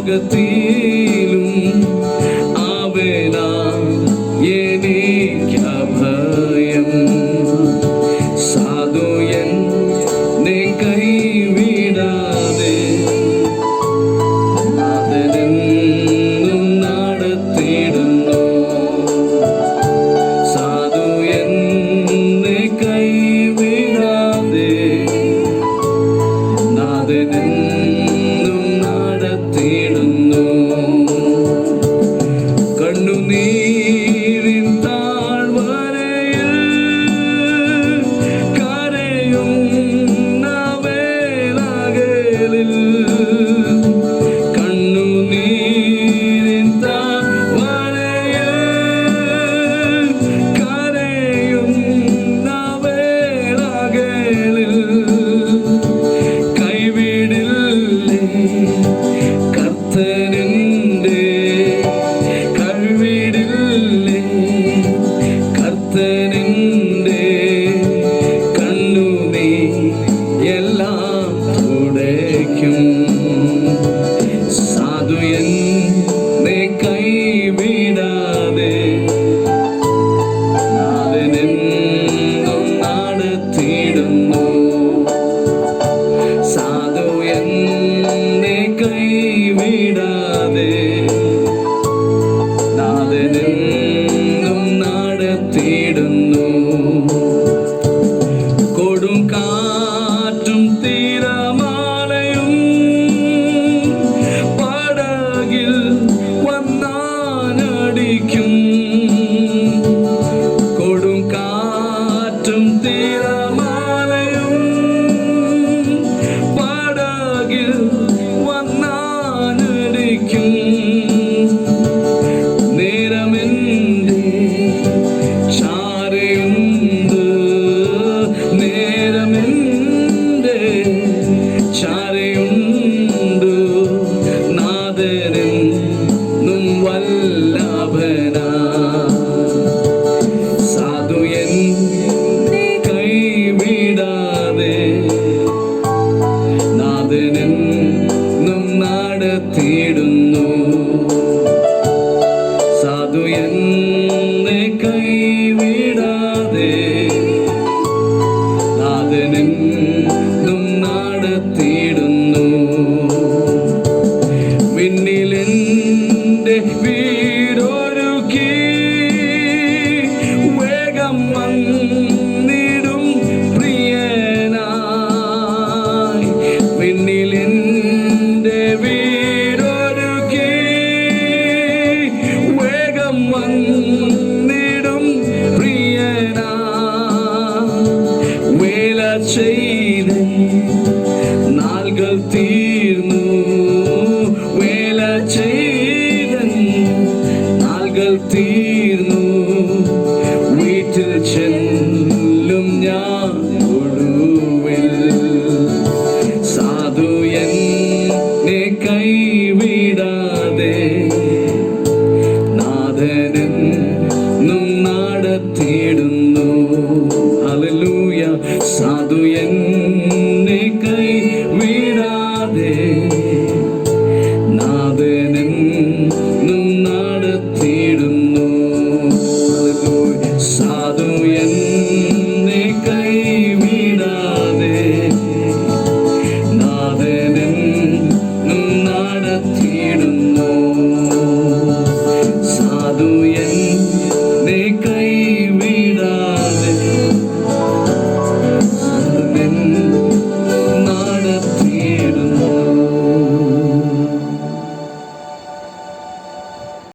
രോഗത്തിലും അവനാ എനിക്കഭയം. സാധു എന്നെ കൈവിടാതെ നാഥനെന്നും നടത്തിയിടുന്നു. സാധു എന്നെ കൈവിടാതെ നാഥനെന്നും നടത്തിയിടുന്നു. കണ്ണുനീരിൻ താഴ്വരയിൽ കരയുന്ന വേളകളിൽ, കണ്ണുനീരിൻ താഴ്വരയിൽ കരയുന്ന വേളകളിൽ കൈവിടില്ലേ കർത്തനെന്റെ, കൈവിടില്ലേ കർത്തനെന്റെ കണ്ണുനീരെല്ലാം തുടയ്ക്കും. സാധു എന്നെ കൈവിടാതെ നാഥനെന്നും നടത്തിയിടുന്നു. സാധു എന്നെ കൈവിടാതെ നാഥനെന്നും നടത്തിയിടുന്നു. കൊടുങ്കാറ്റും തിരമാലയും പടകിൽ വന്നാനടിക്കും. കൊടുങ്കാറ്റും തിരമാലയും പടകിൽ വന്നാനടിക്കും. നേരമെന്റെ ചാരയുണ്ട്, നേരമെന്റെ ചാരയുണ്ട്. നാഥനെന്നും വല്ലഭനാ. സാധു എന്നെ കൈവിടാതെ നാഥനെന്നും നടത്തിയിടുന്നു. സാധു എന്നെ കൈവിടാതെ നാഥനെന്നും നടത്തിയിടുന്നു. വിണ്ണിലെന്റെ വീടൊരുക്കി വേഗം വന്നിടും പ്രിയനായി. വിണ്ണിലെന്റെ വീടൊരുക്കി വേഗം വന്നിടും പ്രിയനായി. വേല ചെയ്ത് നാളുകൾ തീർന്നു, വേല ചെയ്ത് നാളുകൾ തീർന്നു. വീട്ടിൽ ചെല്ലും ഞാൻ ഒടുവിൽ. സാധു എന്നെ കൈവിടാതെ നാഥനെന്നും നടത്തിയിടുന്നു. ഹല്ലേലൂയ. സാധു എന്നെ കൈവിടാതെ നാഥനെന്നും നടത്തിയിടുന്നു. ഹല്ലേലൂയ. സാധു